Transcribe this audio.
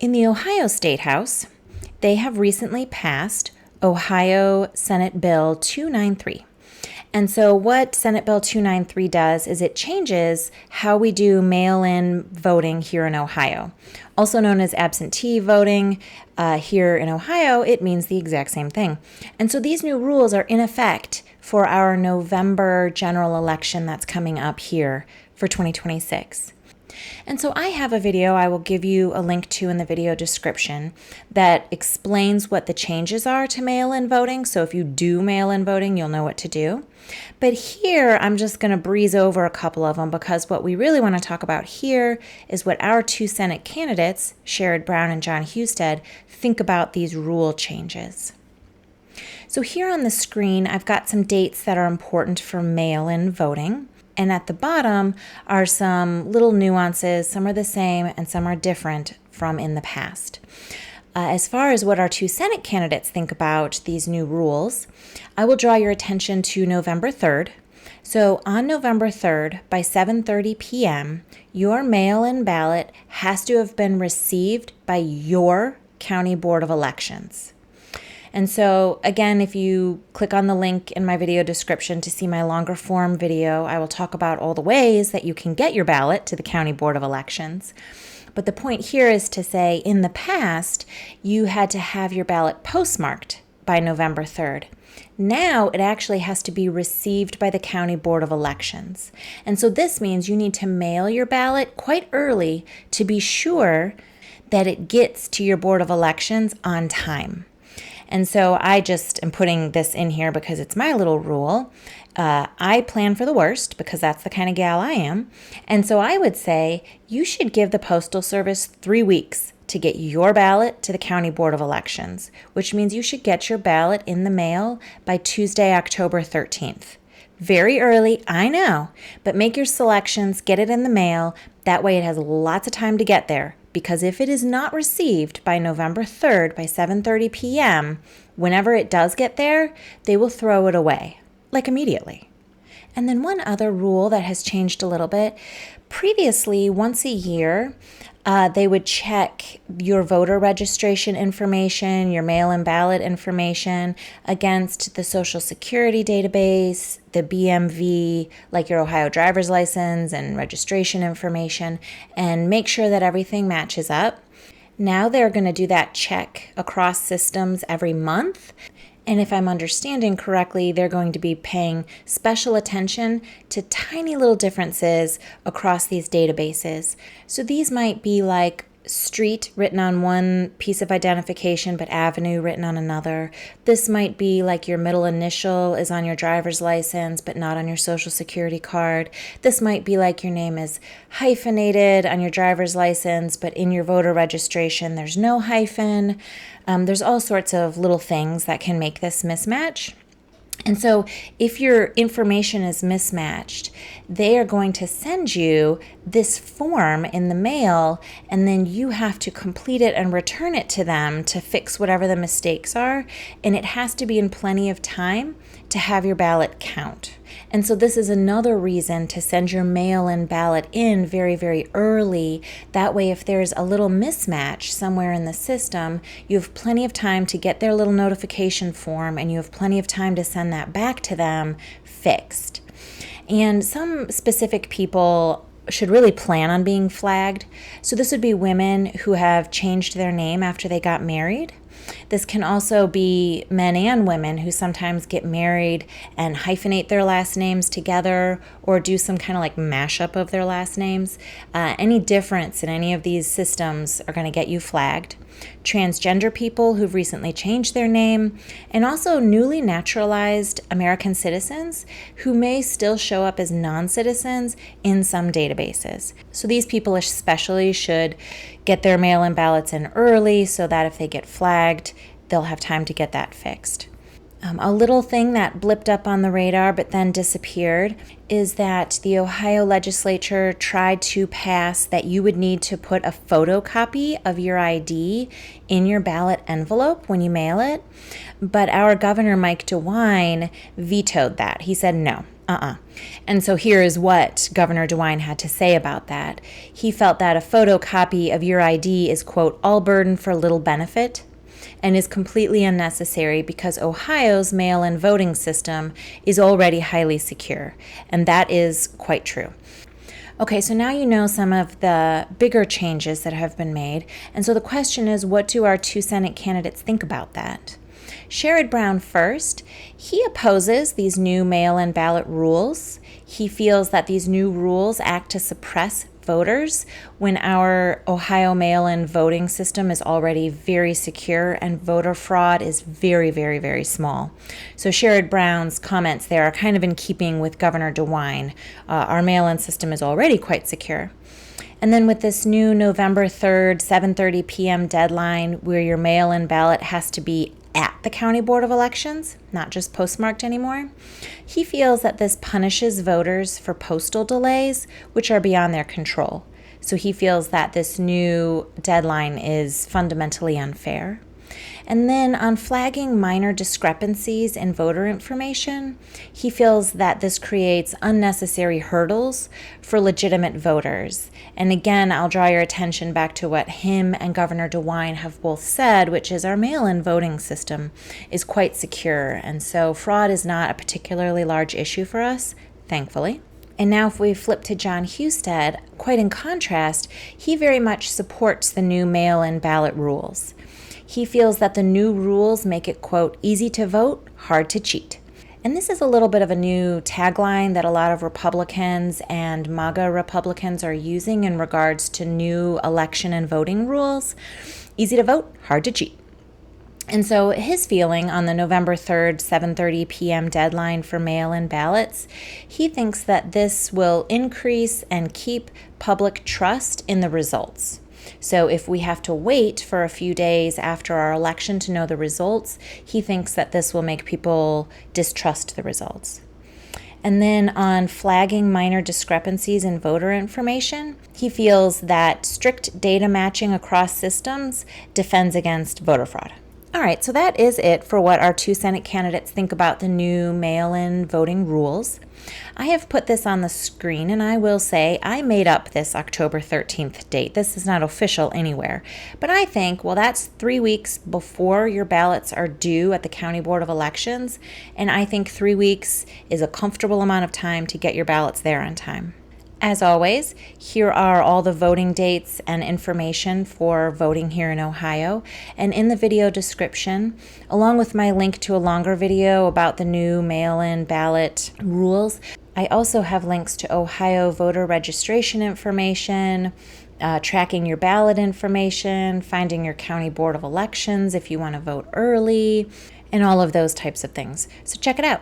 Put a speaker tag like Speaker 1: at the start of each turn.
Speaker 1: In the Ohio State House, they have recently passed Ohio Senate Bill 293. And so what Senate Bill 293 does is it changes how we do mail-in voting here in Ohio. Also known as absentee voting here in Ohio, it means the exact same thing. And so these new rules are in effect for our November general election that's coming up here for 2026. And so I have a video I will give you a link to in the video description that explains what the changes are to mail-in voting. So if you do mail-in voting, you'll know what to do. But here, I'm just going to breeze over a couple of them because what we really want to talk about here is what our two Senate candidates, Sherrod Brown and Jon Husted, think about these rule changes. So here on the screen, I've got some dates that are important for mail-in voting. And at the bottom are some little nuances. Some are the same and some are different from in the past. As far as what our two Senate candidates think about these new rules, I will draw your attention to November 3rd. So on November 3rd, by 7:30 p.m., your mail-in ballot has to have been received by your county board of elections. And so, again, if you click on the link in my video description to see my longer form video, I will talk about all the ways that you can get your ballot to the County Board of Elections. But the point here is to say, in the past, you had to have your ballot postmarked by November 3rd. Now it actually has to be received by the County Board of Elections. And so this means you need to mail your ballot quite early to be sure that it gets to your Board of Elections on time. And so I just am putting this in here because it's my little rule. I plan for the worst because that's the kind of gal I am. And so I would say you should give the Postal Service 3 weeks to get your ballot to the County Board of Elections, which means you should get your ballot in the mail by Tuesday, October 13th. Very early, I know, but make your selections, get it in the mail. That way it has lots of time to get there. Because if it is not received by November 3rd by 7:30 p.m., whenever it does get there, they will throw it away, like immediately. And then one other rule that has changed a little bit. Previously, once a year, they would check your voter registration information, your mail-in ballot information against the Social Security database, the BMV, like your Ohio driver's license and registration information, and make sure that everything matches up. Now they're going to do that check across systems every month. And if I'm understanding correctly, they're going to be paying special attention to tiny little differences across these databases. So these might be like street written on one piece of identification, but avenue written on another. This might be like your middle initial is on your driver's license, but not on your Social Security card. This might be like your name is hyphenated on your driver's license, but in your voter registration, there's no hyphen. There's all sorts of little things that can make this mismatch. And so if your information is mismatched, they are going to send you this form in the mail, and then you have to complete it and return it to them to fix whatever the mistakes are. And it has to be in plenty of time to have your ballot count. And so this is another reason to send your mail-in ballot in very, very early. That way, if there's a little mismatch somewhere in the system, you have plenty of time to get their little notification form, and you have plenty of time to send that back to them fixed. And some specific people should really plan on being flagged. So this would be women who have changed their name after they got married. This can also be men and women who sometimes get married and hyphenate their last names together or do some kind of like mashup of their last names. Any difference in any of these systems are going to get you flagged. Transgender people who've recently changed their name, and also newly naturalized American citizens who may still show up as non-citizens in some databases. So these people especially should get their mail-in ballots in early so that if they get flagged, they'll have time to get that fixed. A little thing that blipped up on the radar but then disappeared is that the Ohio legislature tried to pass that you would need to put a photocopy of your ID in your ballot envelope when you mail it. But our governor, Mike DeWine, vetoed that. He said, no, And so here is what Governor DeWine had to say about that. He felt that a photocopy of your ID is, quote, all burden for little benefit and is completely unnecessary because Ohio's mail-in voting system is already highly secure. And that is quite true. Okay, so now you know some of the bigger changes that have been made. And so the question is, what do our two Senate candidates think about that? Sherrod Brown first, he opposes these new mail-in ballot rules. He feels that these new rules act to suppress voters when our Ohio mail-in voting system is already very secure and voter fraud is very, very, very small. So Sherrod Brown's comments there are kind of in keeping with Governor DeWine. Our mail-in system is already quite secure. And then with this new November 3rd, 7:30 p.m. deadline where your mail-in ballot has to be at the County Board of Elections, not just postmarked anymore, he feels that this punishes voters for postal delays, which are beyond their control. So he feels that this new deadline is fundamentally unfair. And then on flagging minor discrepancies in voter information, he feels that this creates unnecessary hurdles for legitimate voters. And again, I'll draw your attention back to what him and Governor DeWine have both said, which is our mail-in voting system is quite secure. And so fraud is not a particularly large issue for us, thankfully. And now if we flip to Jon Husted, quite in contrast, he very much supports the new mail-in ballot rules. He feels that the new rules make it, quote, easy to vote, hard to cheat. And this is a little bit of a new tagline that a lot of Republicans and MAGA Republicans are using in regards to new election and voting rules. Easy to vote, hard to cheat. And so his feeling on the November 3rd, 7:30 p.m. deadline for mail-in ballots, he thinks that this will increase and keep public trust in the results. So if we have to wait for a few days after our election to know the results, he thinks that this will make people distrust the results. And then on flagging minor discrepancies in voter information, he feels that strict data matching across systems defends against voter fraud. All right, so that is it for what our two Senate candidates think about the new mail-in voting rules. I have put this on the screen, and I will say I made up this October 13th date. This is not official anywhere. But I think, well, that's 3 weeks before your ballots are due at the County Board of Elections, and I think 3 weeks is a comfortable amount of time to get your ballots there on time. As always, here are all the voting dates and information for voting here in Ohio. And in the video description, along with my link to a longer video about the new mail-in ballot rules, I also have links to Ohio voter registration information, tracking your ballot information, finding your County Board of Elections if you want to vote early, and all of those types of things. So check it out.